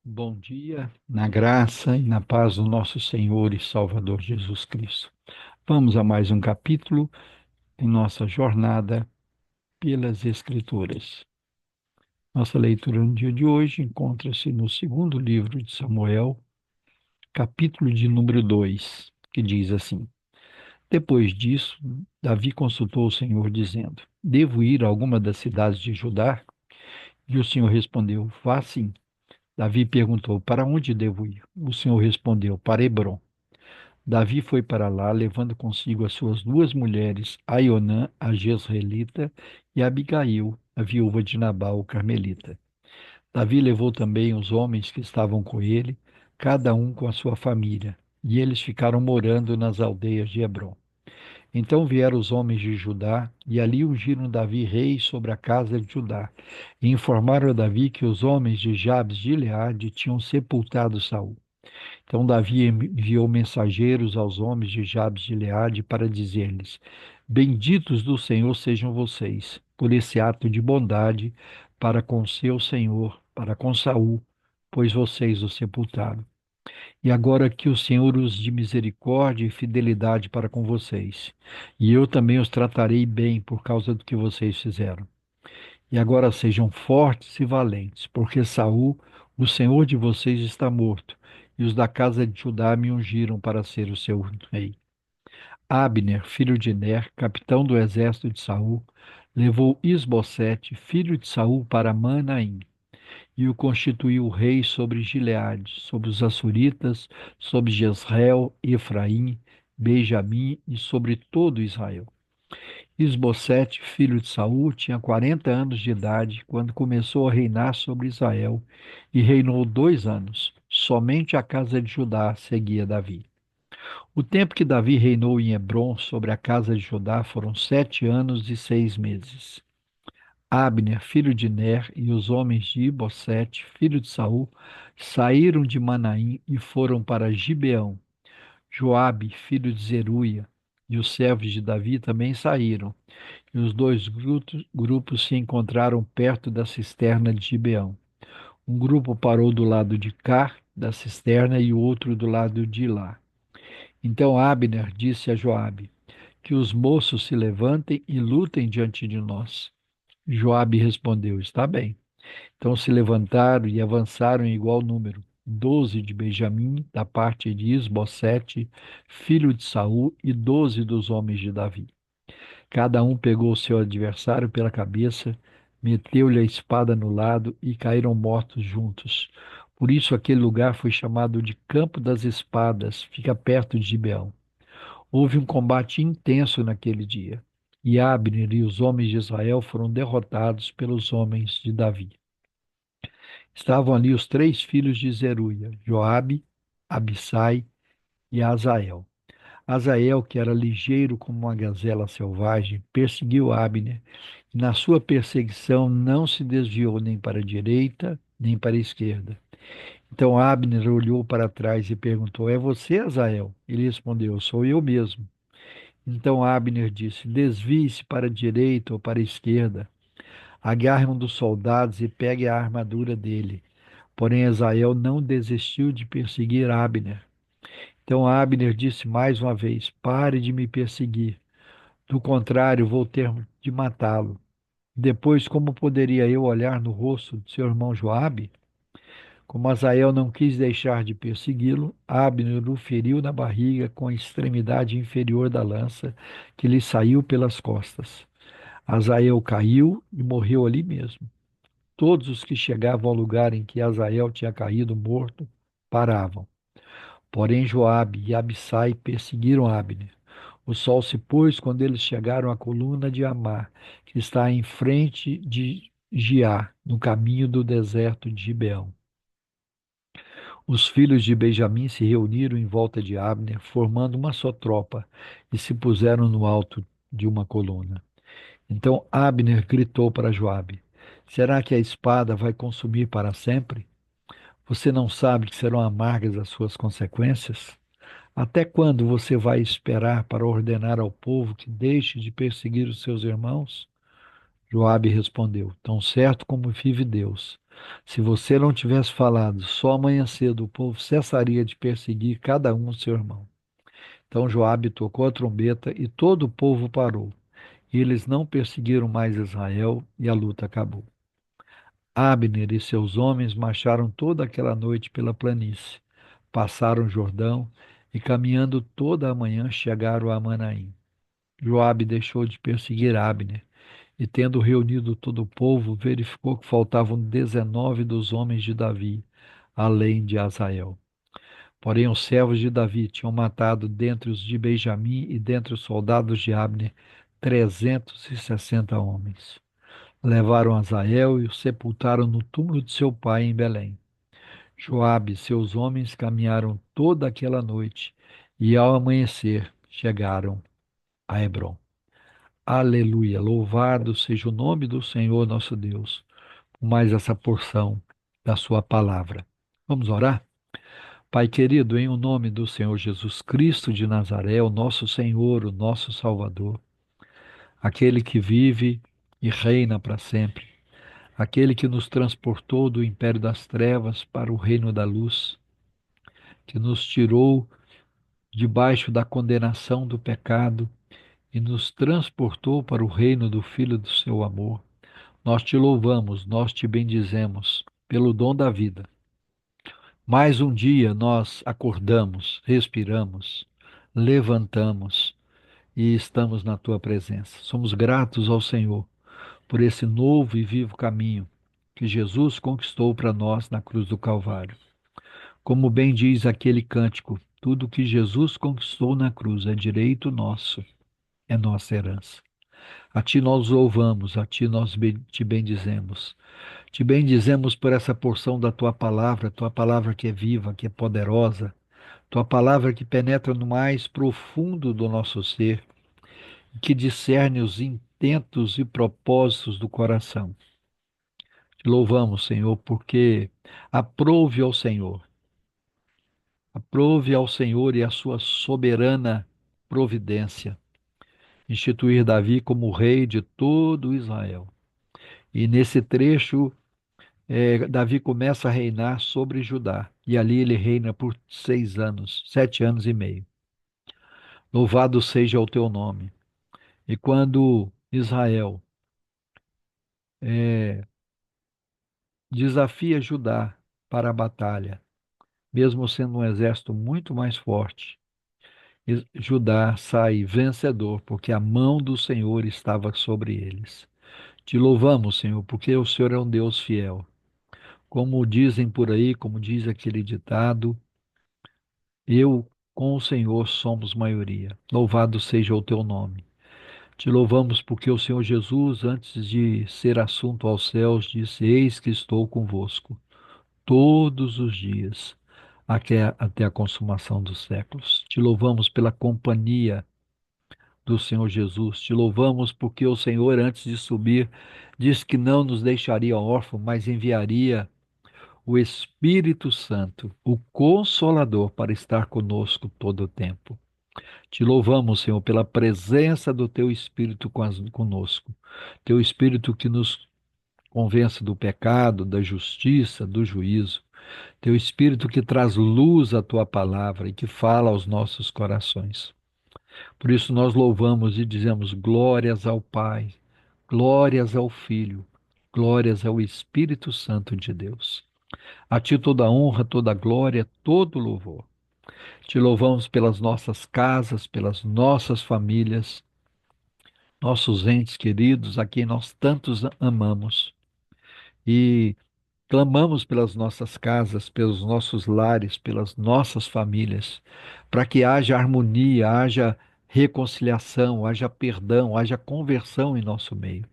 Bom dia, na graça e na paz do nosso Senhor e Salvador Jesus Cristo. Vamos a mais um capítulo em nossa jornada pelas Escrituras. Nossa leitura no dia de hoje encontra-se no segundo livro de Samuel, capítulo de número 2, que diz assim: Depois disso, Davi consultou o Senhor, dizendo: Devo ir a alguma das cidades de Judá? E o Senhor respondeu: Vá sim. Davi perguntou: Para onde devo ir? O Senhor respondeu: Para Hebrom. Davi foi para lá, levando consigo as suas duas mulheres, Aionã, a Jezreelita, e Abigail, a viúva de Nabal, o Carmelita. Davi levou também os homens que estavam com ele, cada um com a sua família, e eles ficaram morando nas aldeias de Hebrom. Então vieram os homens de Judá, e ali ungiram Davi rei sobre a casa de Judá, e informaram a Davi que os homens de Jabes de Gileade tinham sepultado Saul. Então Davi enviou mensageiros aos homens de Jabes de Gileade para dizer-lhes: Benditos do Senhor sejam vocês, por esse ato de bondade para com seu senhor, para com Saul, pois vocês o sepultaram. E agora que o Senhor os de misericórdia e fidelidade para com vocês, e eu também os tratarei bem por causa do que vocês fizeram. E agora sejam fortes e valentes, porque Saul, o senhor de vocês, está morto, e os da casa de Judá me ungiram para ser o seu rei. Abner, filho de Ner, capitão do exército de Saul, levou Isbosete, filho de Saul, para Manaim, e o constituiu rei sobre Gileade, sobre os Açuritas, sobre Jezreel, Efraim, Benjamim e sobre todo Israel. Isbosete, filho de Saul, tinha 40 anos de idade quando começou a reinar sobre Israel e reinou 2 anos. Somente a casa de Judá seguia Davi. O tempo que Davi reinou em Hebrom sobre a casa de Judá foram 7 anos e 6 meses. Abner, filho de Ner, e os homens de Ibosete, filho de Saul, saíram de Manaim e foram para Gibeão. Joabe, filho de Zeruia, e os servos de Davi também saíram, e os dois grupos se encontraram perto da cisterna de Gibeão. Um grupo parou do lado de cá da cisterna e o outro do lado de lá. Então Abner disse a Joabe: Que os moços se levantem e lutem diante de nós. Joabe respondeu: Está bem. Então se levantaram e avançaram em igual número, 12 de Benjamim, da parte de Isbosete, filho de Saul, e 12 dos homens de Davi. Cada um pegou o seu adversário pela cabeça, meteu-lhe a espada no lado e caíram mortos juntos. Por isso aquele lugar foi chamado de Campo das Espadas, fica perto de Gibeão. Houve um combate intenso naquele dia, e Abner e os homens de Israel foram derrotados pelos homens de Davi. Estavam ali os três filhos de Zeruia, Joabe, Abissai e Azael. Azael, que era ligeiro como uma gazela selvagem, perseguiu Abner, e na sua perseguição não se desviou nem para a direita, nem para a esquerda. Então Abner olhou para trás e perguntou: É você, Azael? Ele respondeu: Sou eu mesmo. Então Abner disse: Desvie-se para a direita ou para a esquerda, agarre um dos soldados e pegue a armadura dele. Porém, Azael não desistiu de perseguir Abner. Então Abner disse mais uma vez: Pare de me perseguir. Do contrário, vou ter de matá-lo. Depois, como poderia eu olhar no rosto de seu irmão Joabe? Como Azael não quis deixar de persegui-lo, Abner o feriu na barriga com a extremidade inferior da lança, que lhe saiu pelas costas. Azael caiu e morreu ali mesmo. Todos os que chegavam ao lugar em que Azael tinha caído morto paravam. Porém, Joabe e Abissai perseguiram Abner. O sol se pôs quando eles chegaram à coluna de Amá, que está em frente de Giá, no caminho do deserto de Gibeão. Os filhos de Benjamim se reuniram em volta de Abner, formando uma só tropa, e se puseram no alto de uma coluna. Então Abner gritou para Joabe: Será que a espada vai consumir para sempre? Você não sabe que serão amargas as suas consequências? Até quando você vai esperar para ordenar ao povo que deixe de perseguir os seus irmãos? Joabe respondeu: Tão certo como vive Deus, Se você não tivesse falado, só amanhã cedo o povo cessaria de perseguir cada um o seu irmão. Então Joabe tocou a trombeta e todo o povo parou. E eles não perseguiram mais Israel e a luta acabou. Abner e seus homens marcharam toda aquela noite pela planície, passaram o Jordão e caminhando toda a manhã chegaram a Manaim. Joabe deixou de perseguir Abner e, tendo reunido todo o povo, verificou que faltavam 19 dos homens de Davi, além de Asael. Porém, os servos de Davi tinham matado dentre os de Benjamim e dentre os soldados de Abner 360 homens. Levaram Asael e o sepultaram no túmulo de seu pai em Belém. Joabe e seus homens caminharam toda aquela noite e ao amanhecer chegaram a Hebrom. Aleluia! Louvado seja o nome do Senhor nosso Deus, por mais essa porção da sua palavra. Vamos orar? Pai querido, em o nome do Senhor Jesus Cristo de Nazaré, o nosso Senhor, o nosso Salvador, aquele que vive e reina para sempre, aquele que nos transportou do império das trevas para o reino da luz, que nos tirou debaixo da condenação do pecado e nos transportou para o reino do Filho do seu amor. Nós te louvamos, nós te bendizemos pelo dom da vida. Mais um dia nós acordamos, respiramos, levantamos e estamos na tua presença. Somos gratos ao Senhor por esse novo e vivo caminho que Jesus conquistou para nós na cruz do Calvário. Como bem diz aquele cântico, tudo que Jesus conquistou na cruz é direito nosso, é nossa herança. A ti nós louvamos, a ti nós te bendizemos. Te bendizemos por essa porção da tua palavra que é viva, que é poderosa, tua palavra que penetra no mais profundo do nosso ser, que discerne os intentos e propósitos do coração. Te louvamos, Senhor, porque aprove ao Senhor, aprove ao Senhor e a sua soberana providência, instituir Davi como rei de todo Israel. E nesse trecho, Davi começa a reinar sobre Judá, e ali ele reina por 6 anos, 7 anos e meio. Louvado seja o teu nome. E quando Israel eh, desafia Judá para a batalha, mesmo sendo um exército muito mais forte, Judá sai vencedor, porque a mão do Senhor estava sobre eles. Te louvamos, Senhor, porque o Senhor é um Deus fiel. Como dizem por aí, como diz aquele ditado, eu com o Senhor somos maioria. Louvado seja o teu nome. Te louvamos porque o Senhor Jesus, antes de ser assunto aos céus, disse: Eis que estou convosco todos os dias, até a consumação dos séculos. Te louvamos pela companhia do Senhor Jesus. Te louvamos porque o Senhor, antes de subir, disse que não nos deixaria órfãos, mas enviaria o Espírito Santo, o Consolador, para estar conosco todo o tempo. Te louvamos, Senhor, pela presença do Teu Espírito conosco. Teu Espírito que nos convence do pecado, da justiça, do juízo. Teu Espírito que traz luz à Tua palavra e que fala aos nossos corações. Por isso nós louvamos e dizemos glórias ao Pai, glórias ao Filho, glórias ao Espírito Santo de Deus. A Ti toda a honra, toda a glória, todo o louvor. Te louvamos pelas nossas casas, pelas nossas famílias, nossos entes queridos, a quem nós tantos amamos. E clamamos pelas nossas casas, pelos nossos lares, pelas nossas famílias, para que haja harmonia, haja reconciliação, haja perdão, haja conversão em nosso meio.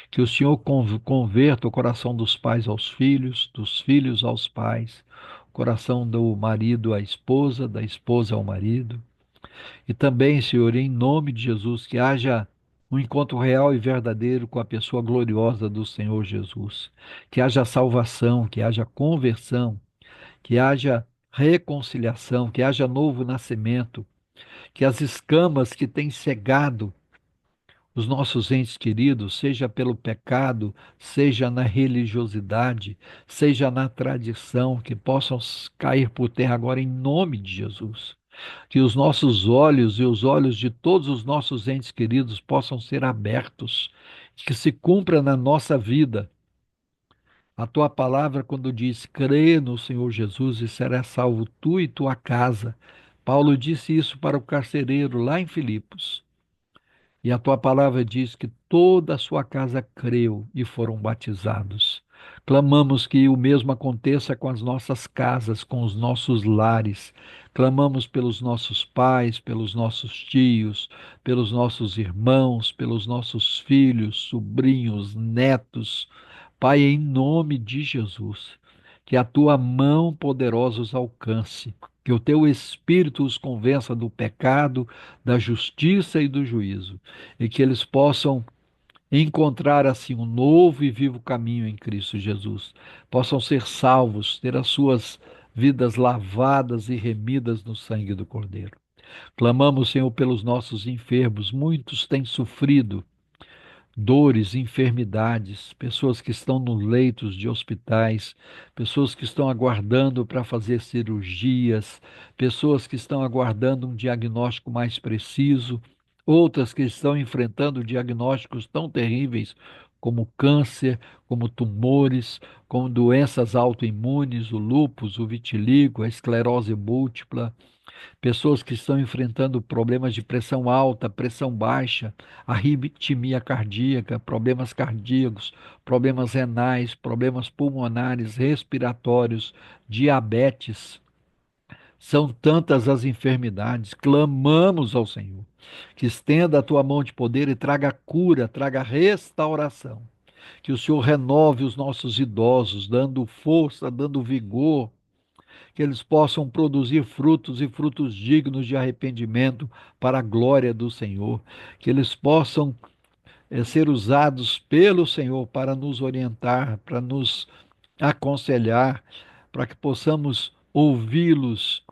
Que o Senhor converta o coração dos pais aos filhos, dos filhos aos pais, o coração do marido à esposa, da esposa ao marido. E também, Senhor, em nome de Jesus, que haja um encontro real e verdadeiro com a pessoa gloriosa do Senhor Jesus. Que haja salvação, que haja conversão, que haja reconciliação, que haja novo nascimento, que as escamas que têm cegado os nossos entes queridos, seja pelo pecado, seja na religiosidade, seja na tradição, que possam cair por terra agora em nome de Jesus. Que os nossos olhos e os olhos de todos os nossos entes queridos possam ser abertos, que se cumpra na nossa vida a tua palavra quando diz: crê no Senhor Jesus e serás salvo tu e tua casa. Paulo disse isso para o carcereiro lá em Filipos. E a tua palavra diz que toda a sua casa creu e foram batizados. Clamamos que o mesmo aconteça com as nossas casas, com os nossos lares. Clamamos pelos nossos pais, pelos nossos tios, pelos nossos irmãos, pelos nossos filhos, sobrinhos, netos. Pai, em nome de Jesus, que a tua mão poderosa os alcance, que o teu espírito os convença do pecado, da justiça e do juízo, e que eles possam encontrar assim um novo e vivo caminho em Cristo Jesus, possam ser salvos, ter as suas vidas lavadas e remidas no sangue do Cordeiro. Clamamos, Senhor, pelos nossos enfermos, muitos têm sofrido dores, enfermidades, pessoas que estão nos leitos de hospitais, pessoas que estão aguardando para fazer cirurgias, pessoas que estão aguardando um diagnóstico mais preciso, outras que estão enfrentando diagnósticos tão terríveis como câncer, como tumores, como doenças autoimunes, o lúpus, o vitiligo, a esclerose múltipla, pessoas que estão enfrentando problemas de pressão alta, pressão baixa, arritmia cardíaca, problemas cardíacos, problemas renais, problemas pulmonares, respiratórios, diabetes. São tantas as enfermidades. Clamamos ao Senhor que estenda a tua mão de poder e traga cura, traga restauração. Que o Senhor renove os nossos idosos, dando força, dando vigor, que eles possam produzir frutos e frutos dignos de arrependimento para a glória do Senhor, que eles possam ser usados pelo Senhor para nos orientar, para nos aconselhar, para que possamos ouvi-los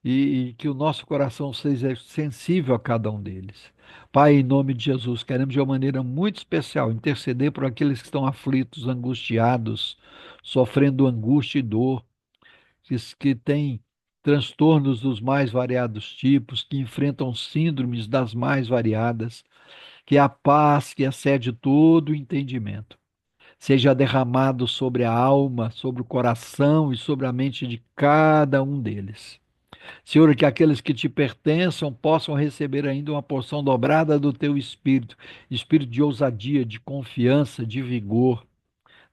e que o nosso coração seja sensível a cada um deles. Pai, em nome de Jesus, queremos de uma maneira muito especial interceder por aqueles que estão aflitos, angustiados, sofrendo angústia e dor, que têm transtornos dos mais variados tipos, que enfrentam síndromes das mais variadas, que a paz que excede todo o entendimento seja derramado sobre a alma, sobre o coração e sobre a mente de cada um deles. Senhor, que aqueles que te pertençam possam receber ainda uma porção dobrada do teu espírito, espírito de ousadia, de confiança, de vigor,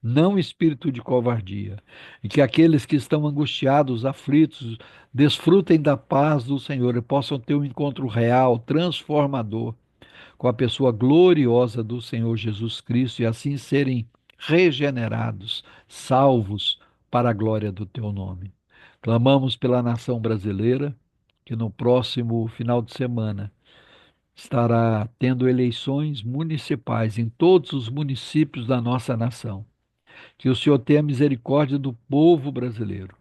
não espírito de covardia, e que aqueles que estão angustiados, aflitos, desfrutem da paz do Senhor e possam ter um encontro real, transformador, com a pessoa gloriosa do Senhor Jesus Cristo e assim serem regenerados, salvos para a glória do teu nome. Clamamos pela nação brasileira, que no próximo final de semana estará tendo eleições municipais em todos os municípios da nossa nação. Que o Senhor tenha misericórdia do povo brasileiro,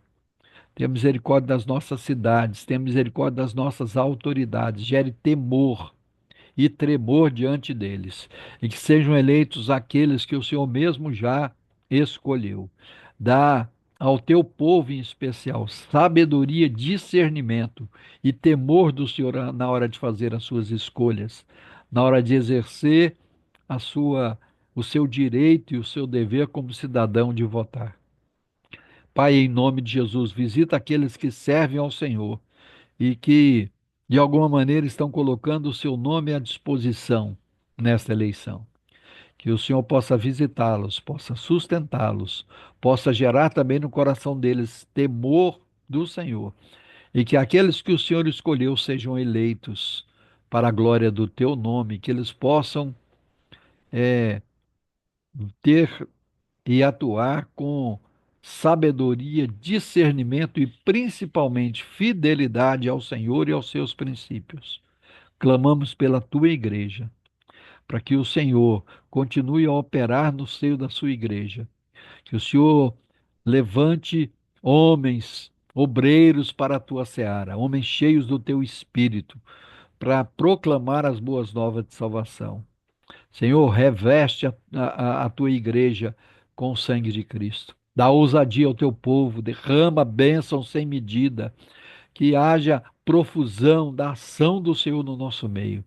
tenha misericórdia das nossas cidades, tenha misericórdia das nossas autoridades, gere temor e tremor diante deles, e que sejam eleitos aqueles que o Senhor mesmo já escolheu. Dá ao teu povo em especial sabedoria, discernimento e temor do Senhor na hora de fazer as suas escolhas, na hora de exercer a sua o seu direito e o seu dever como cidadão de votar. Pai, em nome de Jesus, visita aqueles que servem ao Senhor e que, de alguma maneira, estão colocando o seu nome à disposição nesta eleição. Que o Senhor possa visitá-los, possa sustentá-los, possa gerar também no coração deles temor do Senhor e que aqueles que o Senhor escolheu sejam eleitos para a glória do teu nome, que eles possam ter e atuar com sabedoria, discernimento e principalmente fidelidade ao Senhor e aos seus princípios. Clamamos pela tua igreja, para que o Senhor continue a operar no seio da sua igreja, que o Senhor levante homens, obreiros para a tua seara, homens cheios do teu espírito, para proclamar as boas novas de salvação. Senhor, reveste a tua igreja com o sangue de Cristo. Dá ousadia ao teu povo, derrama bênção sem medida, que haja profusão da ação do Senhor no nosso meio.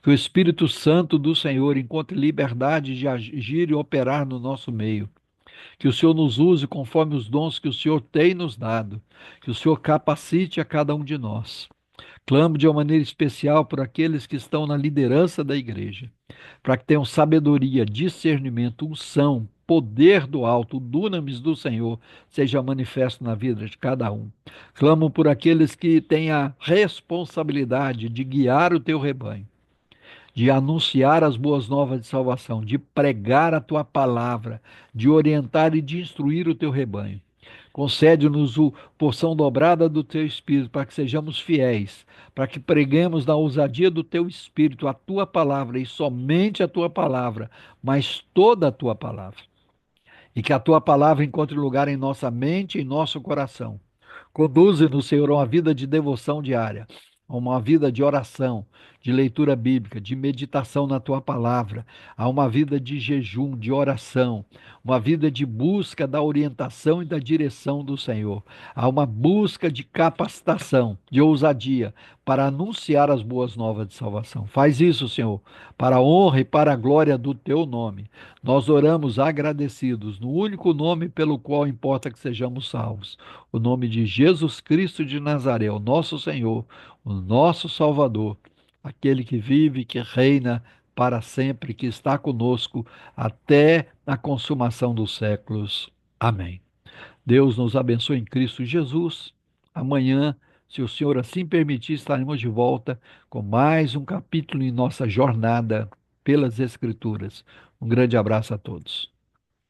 Que o Espírito Santo do Senhor encontre liberdade de agir e operar no nosso meio. Que o Senhor nos use conforme os dons que o Senhor tem nos dado. Que o Senhor capacite a cada um de nós. Clamo de uma maneira especial por aqueles que estão na liderança da igreja, para que tenham sabedoria, discernimento, unção, poder do alto, o dunamis do Senhor seja manifesto na vida de cada um. Clamo por aqueles que têm a responsabilidade de guiar o teu rebanho, de anunciar as boas novas de salvação, de pregar a tua palavra, de orientar e de instruir o teu rebanho. Concede-nos a porção dobrada do teu espírito, para que sejamos fiéis, para que preguemos na ousadia do teu espírito a tua palavra e somente a tua palavra, mas toda a tua palavra. E que a tua palavra encontre lugar em nossa mente e em nosso coração. Conduze-nos, Senhor, a uma vida de devoção diária, a uma vida de oração, de leitura bíblica, de meditação na tua palavra, a uma vida de jejum, de oração, uma vida de busca da orientação e da direção do Senhor, a uma busca de capacitação, de ousadia, para anunciar as boas novas de salvação. Faz isso, Senhor, para a honra e para a glória do teu nome. Nós oramos agradecidos no único nome pelo qual importa que sejamos salvos, o nome de Jesus Cristo de Nazaré, o nosso Senhor, o nosso Salvador, aquele que vive, que reina para sempre, que está conosco até a consumação dos séculos. Amém. Deus nos abençoe em Cristo Jesus. Amanhã, se o Senhor assim permitir, estaremos de volta com mais um capítulo em nossa jornada pelas Escrituras. Um grande abraço a todos.